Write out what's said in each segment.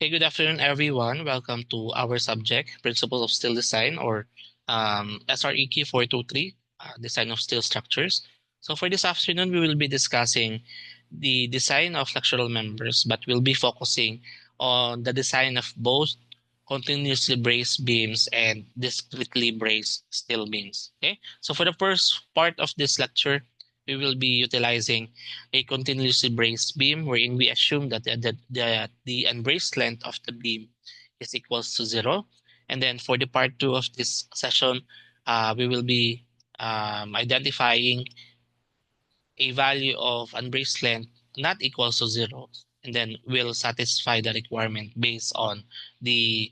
Okay, good afternoon, everyone. Welcome to our subject, Principles of Steel Design, or SREQ 423, Design of Steel Structures. So for this afternoon, we will be discussing the design of structural members, but we'll be focusing on the design of both continuously braced beams and discretely braced steel beams. Okay, so for the first part of this lecture, we will be utilizing a continuously braced beam wherein we assume that the unbraced length of the beam is equals to zero. And then for the part two of this session, we will be identifying a value of unbraced length not equals to zero. And then we'll satisfy the requirement based on the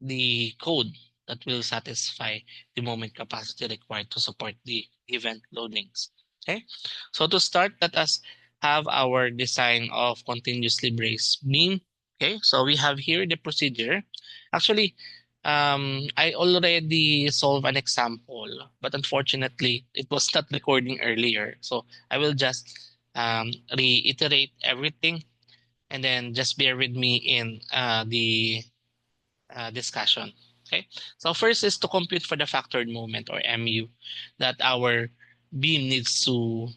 the code that will satisfy the moment capacity required to support the event loadings. Okay, so to start, let us have our design of continuously braced beam. Okay, so we have here the procedure. Actually, I already solved an example, but unfortunately, it was not recording earlier. So I will just reiterate everything and then just bear with me in the discussion. Okay, so first is to compute for the factored moment or MU that our beam needs to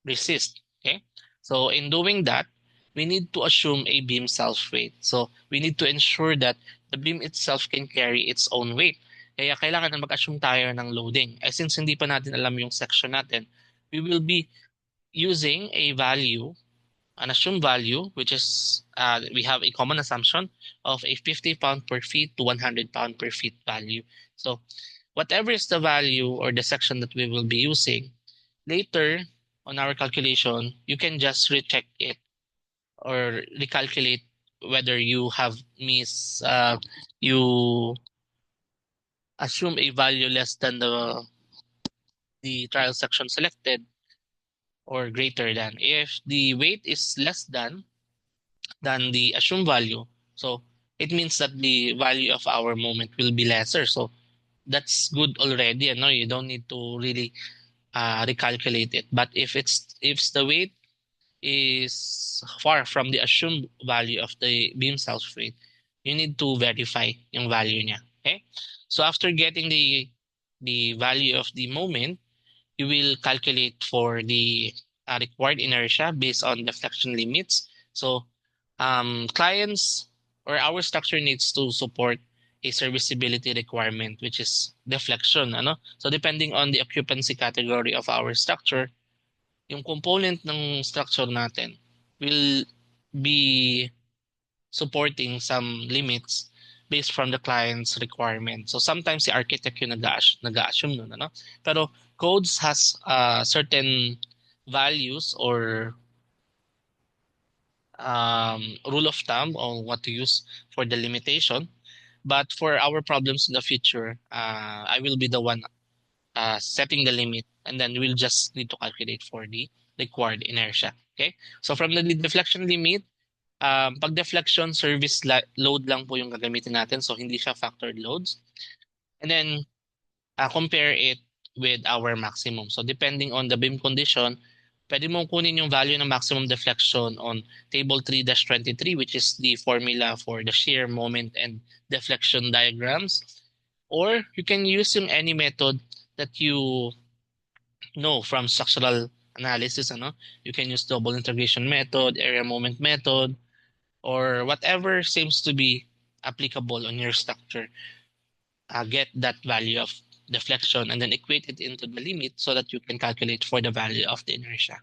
resist. Okay, so in doing that, we need to assume a beam self weight. So we need to ensure that the beam itself can carry its own weight. Kaya kailangan na mag-assume tayo ng loading. Since hindi pa natin alam yung section natin, we will be using a value, an assumed value, which is we have a common assumption of a 50 pound per feet to 100 pound per feet value. So whatever is the value or the section that we will be using, later on our calculation, you can just recheck it or recalculate whether you have you assume a value less than the trial section selected or greater than. If the weight is less than the assumed value. So it means that the value of our moment will be lesser. So that's good already. No, you don't need to really recalculate it. But if the weight is far from the assumed value of the beam self weight, you need to verify yung value niya. Okay. So after getting the value of the moment, you will calculate for the required inertia based on deflection limits. So clients or our structure needs to support a serviceability requirement, which is deflection. Ano? So depending on the occupancy category of our structure, yung component ng structure natin will be supporting some limits based from the client's requirement. So sometimes the architect yung nag-assume nun, ano? Pero codes has certain values or rule of thumb on what to use for the limitation. But for our problems in the future, I will be the one setting the limit, and then we'll just need to calculate for the required inertia. Okay? So from the deflection limit, pag deflection service load lang po yung gagamitin natin, so hindi siya factored loads. And then compare it with our maximum. So depending on the beam condition, pwede mong kunin yung value ng maximum deflection on table 3-23, which is the formula for the shear, moment, and deflection diagrams. Or you can use yung any method that you know from structural analysis. Ano? You can use double integration method, area moment method, or whatever seems to be applicable on your structure. Get that value of deflection and then equate it into the limit so that you can calculate for the value of the inertia.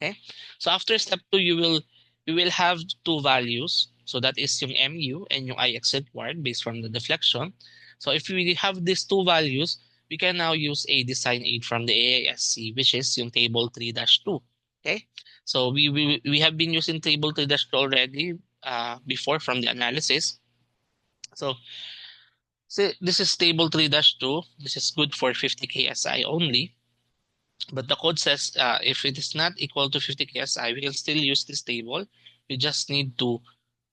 Okay. So after step 2, you will have two values. So that is yung MU and yung IX required based from the deflection. So if we have these two values, we can now use a design aid from the AISC, which is yung table 3-2. Okay. So we have been using table 3-2 already before from the analysis. So this is table 3-2. This is good for 50 KSI only. But the code says if it is not equal to 50 KSI, we can still use this table. We just need to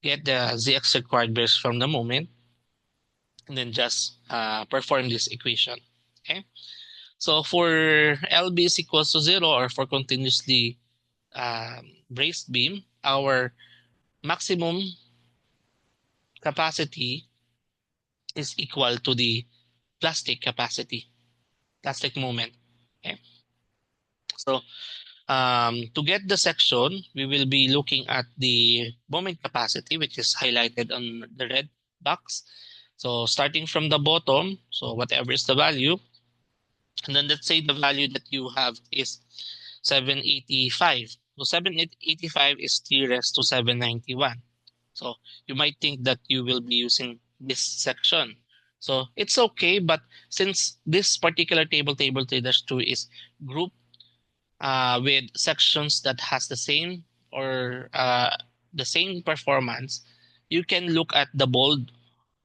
get the ZX required based from the moment and then just perform this equation. Okay. So for LB is equals to 0 or for continuously braced beam, our maximum capacity is equal to the plastic capacity, plastic moment. Okay. So to get the section, we will be looking at the moment capacity, which is highlighted on the red box. So starting from the bottom, so whatever is the value, and then let's say the value that you have is 785. So 785 is 3 raised to 791. So you might think that you will be using this section. So it's okay, but since this particular table 3-2 is grouped with sections that has the same or the same performance, you can look at the bold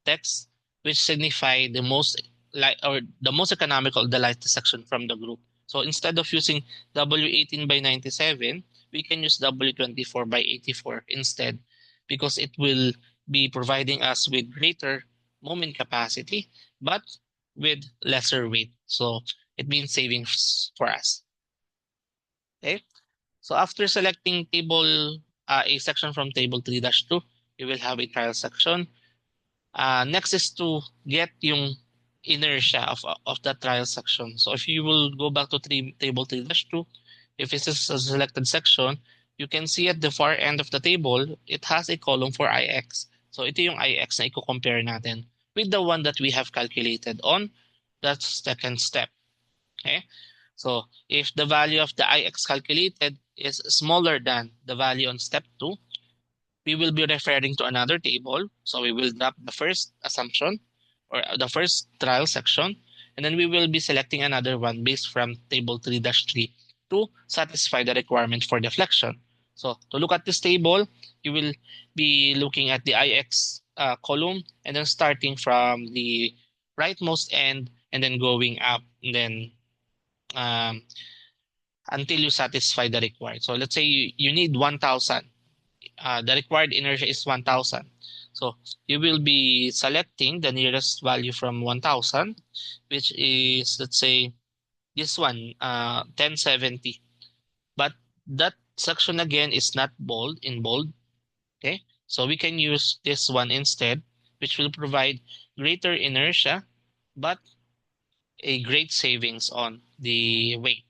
text, which signify the most light or the most economical, the lightest section from the group. So instead of using W18 by 97, we can use W24 by 84 instead, because it will be providing us with greater moment capacity, but with lesser weight. So it means savings for us. Okay. So after selecting table a section from table 3-2, you will have a trial section. Next is to get yung inertia of the trial section. So if you will go back to table 3-2, if this is a selected section, you can see at the far end of the table, it has a column for IX. So ito yung IX na i-compare natin with the one that we have calculated on that second step. Okay. So if the value of the IX calculated is smaller than the value on step 2, we will be referring to another table. So we will drop the first assumption or the first trial section, and then we will be selecting another one based from table 3-3 to satisfy the requirement for deflection. So to look at this table, you will be looking at the IX column and then starting from the rightmost end and then going up and then um, until you satisfy the required. So let's say you need 1,000. The required inertia is 1,000. So you will be selecting the nearest value from 1,000, which is, let's say, this one, 1070. But that section again is not bold in bold. Okay. So we can use this one instead, which will provide greater inertia, but a great savings on the weight.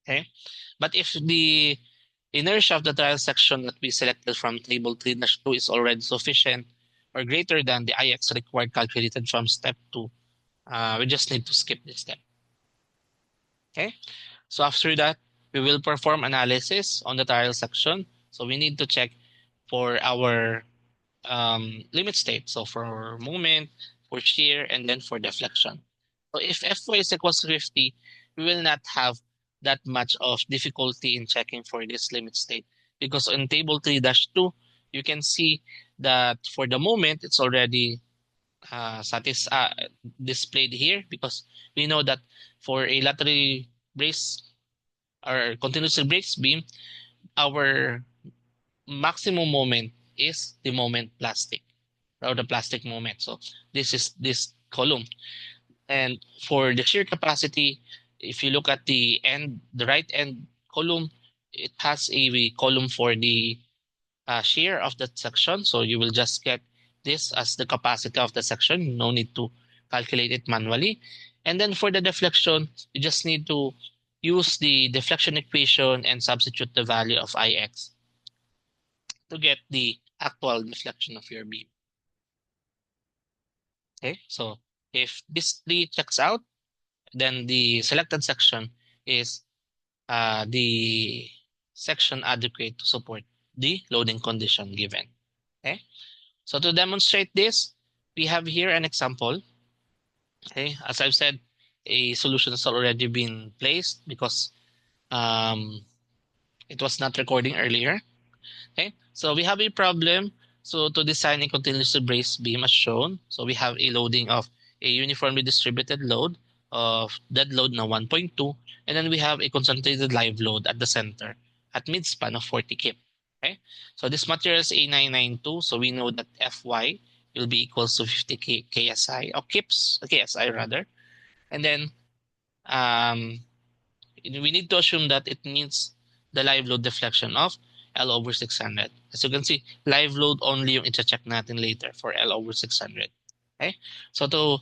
Okay. But if the inertia of the trial section that we selected from table 3-2 is already sufficient or greater than the IX required calculated from step 2, we just need to skip this step. Okay. So after that, we will perform analysis on the trial section. So we need to check for our limit state. So for moment, for shear, and then for deflection. So if Fy is equals to 50, we will not have that much of difficulty in checking for this limit state, because on table 3-2, you can see that for the moment, it's already displayed here, because we know that for a laterally brace or continuously braced beam, our maximum moment is the moment plastic or the plastic moment. So this is this column. And for the shear capacity, if you look at the end, the right end column, it has a column for the shear of that section. So you will just get this as the capacity of the section. No need to calculate it manually. And then for the deflection, you just need to use the deflection equation and substitute the value of Ix to get the actual deflection of your beam. Okay, so if this three checks out, then the selected section is the section adequate to support the loading condition given. Okay, so to demonstrate this, we have here an example. Okay, as I've said, a solution has already been placed because um, it was not recording earlier. Okay, so we have a problem. So to design a continuously braced beam as shown, so we have a loading of a uniformly distributed load of dead load na 1.2, and then we have a concentrated live load at the center at midspan of 40 kip. Okay, so this material is A992, so we know that Fy will be equals to 50 KSI, or kips, KSI rather. And then um, we need to assume that it needs the live load deflection of L over 600. As you can see, live load only yung i-check natin later for L over 600. Okay? So to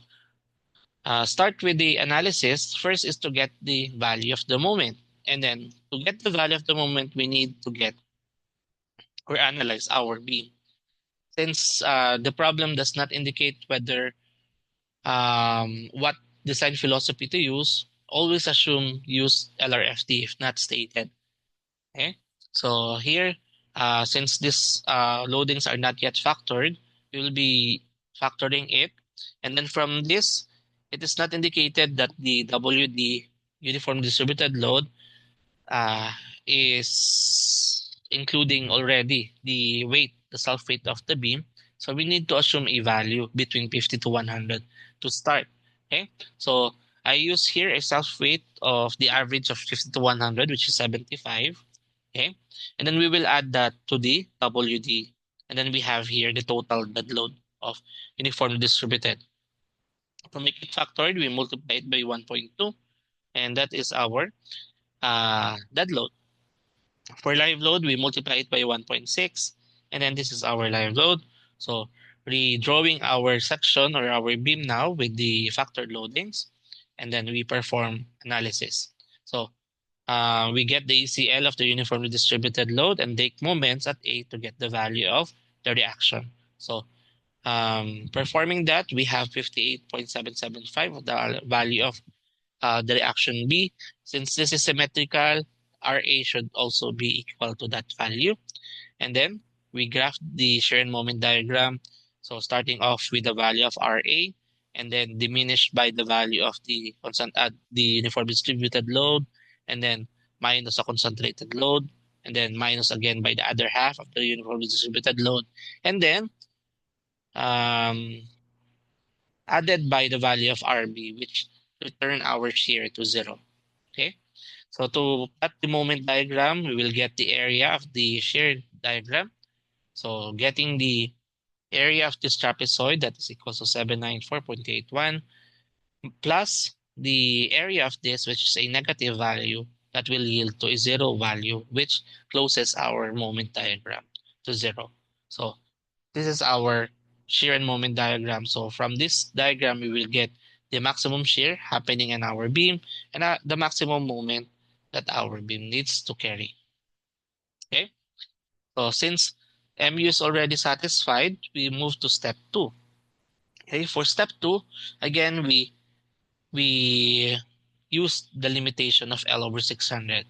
start with the analysis, first is to get the value of the moment. And then to get the value of the moment, we need to get or analyze our beam. Since the problem does not indicate whether what design philosophy to use, always assume use LRFT if not stated. Okay, so here, since these loadings are not yet factored, we will be factoring it, and then from this, it is not indicated that the WD uniform distributed load uh, is including already the weight, the self weight of the beam. So we need to assume a value between 50 to 100 to start. Okay, so I use here a self weight of the average of 50 to 100, which is 75. Okay, and then we will add that to the WD, and then we have here the total dead load of uniformly distributed. To make it factored, we multiply it by 1.2, and that is our dead load. For live load, we multiply it by 1.6, and then this is our live load. So redrawing our section or our beam now with the factored loadings, and then we perform analysis. So we get the ECL of the uniformly distributed load and take moments at A to get the value of the reaction. So performing that, we have 58.775 of the value of the reaction B. Since this is symmetrical, RA should also be equal to that value. And then we graph the shear and moment diagram. So starting off with the value of RA and then diminished by the value of the constant the uniform distributed load, and then minus a concentrated load, and then minus again by the other half of the uniform distributed load, and then um, added by the value of RB, which return our shear to zero. Okay. So to plot the moment diagram, we will get the area of the shear diagram. So getting the area of this trapezoid, that is equal to 794.81, plus the area of this, which is a negative value, that will yield to a zero value, which closes our moment diagram to zero. So this is our shear and moment diagram. So from this diagram, we will get the maximum shear happening in our beam and the maximum moment that our beam needs to carry. Okay. So since MU is already satisfied, we move to step 2. Okay. For step 2, again, we use the limitation of L over 600.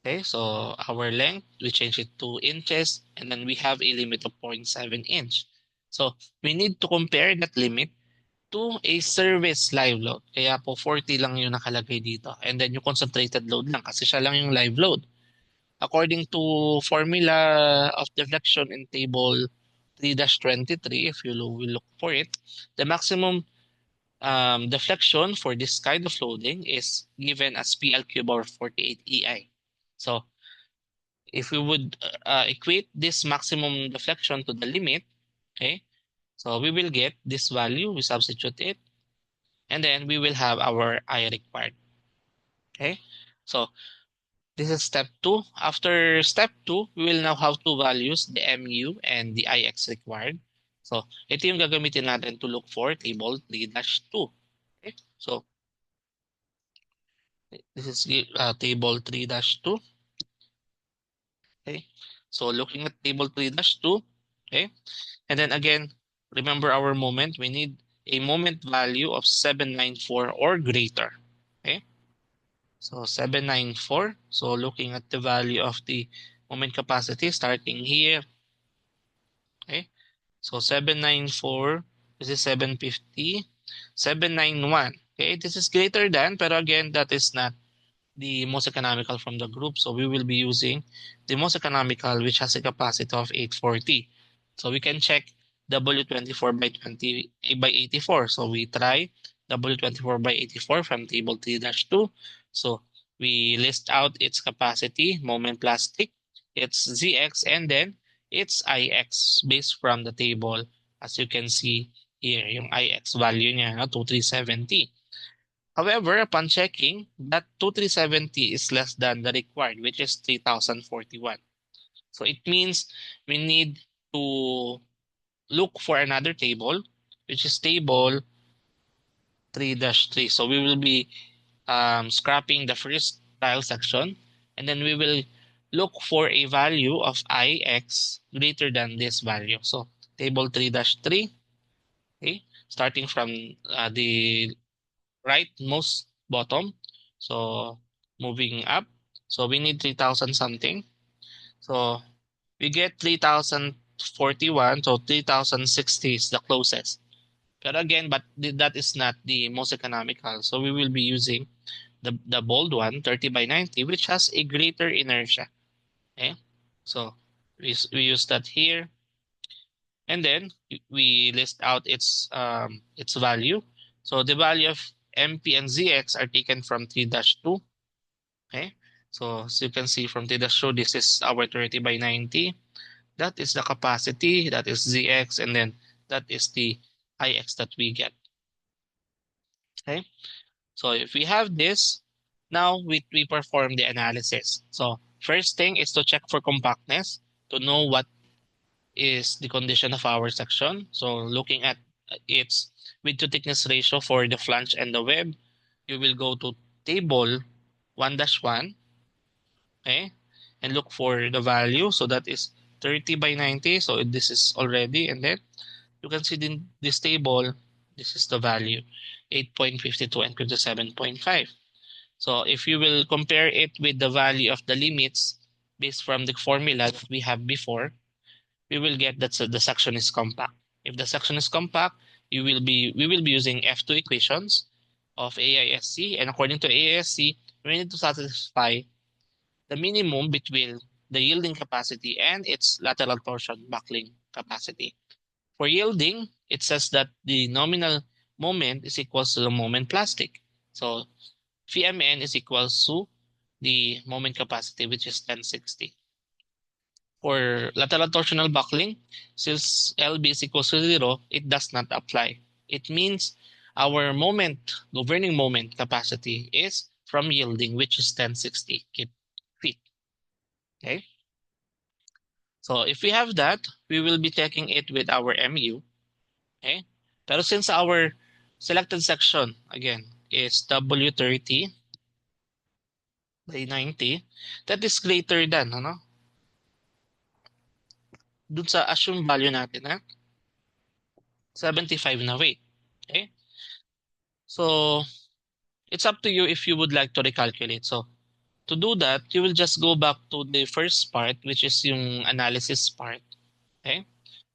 Okay, so our length, we change it to inches, and then we have a limit of 0.7 inch. So we need to compare that limit to a service live load. Kaya po 40 lang yung nakalagay dito. And then yung concentrated load lang kasi siya lang yung live load. According to formula of deflection in table 3-23, if you will look for it, the maximum deflection for this kind of loading is given as PL cube over 48 EI. So if we would equate this maximum deflection to the limit, okay, so we will get this value, we substitute it, and then we will have our I required. Okay, so this is step 2. After step 2, we will now have two values, the MU and the IX required. So ito yung gagamitin natin to look for table 3-2. Okay, so this is table 3-2. Okay, so looking at table 3-2, okay, and then again, remember our moment, we need a moment value of 794 or greater. Okay, so 794. So looking at the value of the moment capacity starting here. Okay, so 794, this is 750, 791. Okay, this is greater than, pero again, that is not the most economical from the group. So we will be using the most economical, which has a capacity of 840. So we can check W24 by 20 by 84. So we try W24 by 84 from table 3-2. So we list out its capacity, moment plastic, its ZX, and then its IX based from the table. As you can see here, yung IX value niya, 2370. However, upon checking, that 2370 is less than the required, which is 3041. So it means we need to look for another table, which is table 3-3. So we will be scrapping the first trial section, and then we will look for a value of ix greater than this value. So table 3-3, okay, starting from the rightmost bottom. So moving up. So we need 3000 something. So we get 3041. So 3060 is the closest. But again, that is not the most economical. So we will be using the bold one, 30/90, which has a greater inertia. Okay, so we use that here, and then we list out its value. So the value of MP and ZX are taken from 3-2. Okay, so as you can see from 3-2, this is our 30/90. That is the capacity. That is ZX, and then that is the IX that we get. Okay. So if we have this, now we perform the analysis. So first thing is to check for compactness to know what is the condition of our section. So looking at its width to thickness ratio for the flange and the web, you will go to table 1-1, okay, and look for the value. So that is 30/90. So this is already, and then you can see in this table, this is the value, 8.52 and 57.5. So if you will compare it with the value of the limits based from the formula that we have before, we will get that the section is compact. If the section is compact, we will be using F2 equations of AISC, and according to AISC, we need to satisfy the minimum between the yielding capacity and its lateral torsion buckling capacity. For yielding, it says that the nominal moment is equals to the moment plastic. So VMN is equals to the moment capacity, which is 1060. For lateral torsional buckling, since LB is equals to 0, it does not apply. It means our governing moment capacity is from yielding, which is 1060 feet. Okay. So if we have that, we will be checking it with our MU. Okay. Pero since our selected section, again, is W30/90, that is greater than, ano, dun sa assume value natin na 75 na weight. Okay? So, it's up to you if you would like to recalculate. So, to do that, you will just go back to the first part, which is yung analysis part. Okay?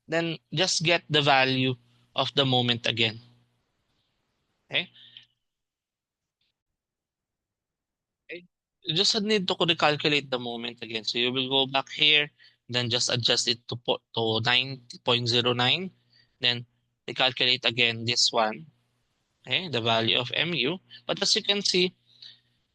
Then, just get the value of the moment again. Okay? Okay? You just need to recalculate the moment again. So, you will go back here, then just adjust it to 90.09. Then, recalculate again this one. Okay, the value of mu. But as you can see,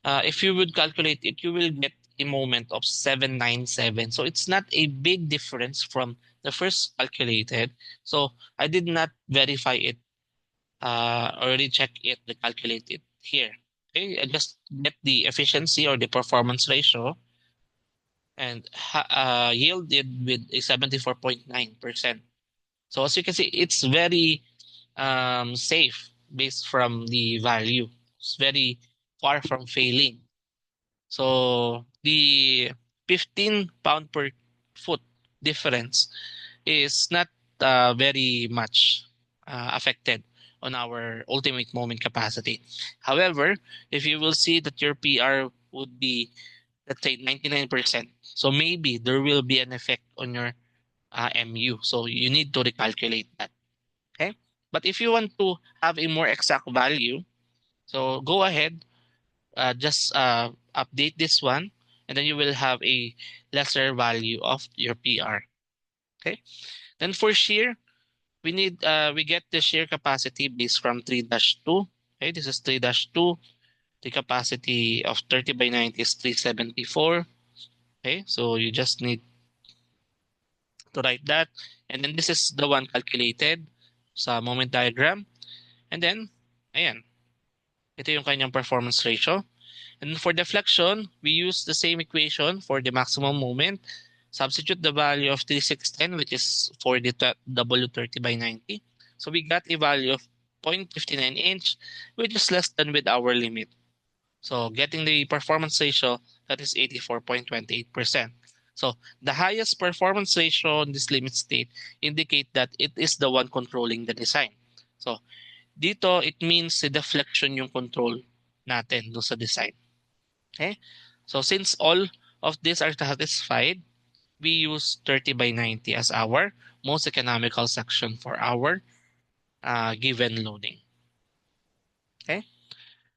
if you would calculate it, you will get a moment of 797. So it's not a big difference from the first calculated. So I did not verify it, or recheck it, recalculate it here. Okay, I just get the efficiency or the performance ratio and yielded with a 74.9%. So as you can see, it's very safe based from the value. It's very far from failing. So the 15 pound per foot difference is not very much affected on our ultimate moment capacity. However, if you will see that your PR would be, let's say, 99%, so maybe there will be an effect on your MU. So you need to recalculate that. Okay. But if you want to have a more exact value, so go ahead, just update this one, and then you will have a lesser value of your PR. Okay. Then for shear, we get the shear capacity based from 3-2. Okay, this is 3-2. The capacity of 30/90 is 374. Okay, so you just need to write that. And then this is the one calculated sa moment diagram. And then, ayan, ito yung kanyang performance ratio. And for deflection, we use the same equation for the maximum moment. Substitute the value of 3610, which is for the W30/90. So we got a value of 0.59 inch, which is less than with our limit. So getting the performance ratio, that is 84.28%. So the highest performance ratio in this limit state indicate that it is the one controlling the design. So dito, it means the deflection yung control natin do sa design. Okay? So since all of these are satisfied, we use 30/90 as our most economical section for our given loading. Okay?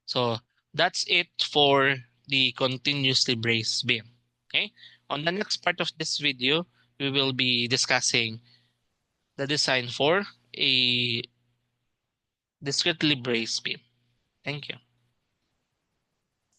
So that's it for the continuously braced beam. Okay? On the next part of this video, we will be discussing the design for a discretely braced beam. Thank you.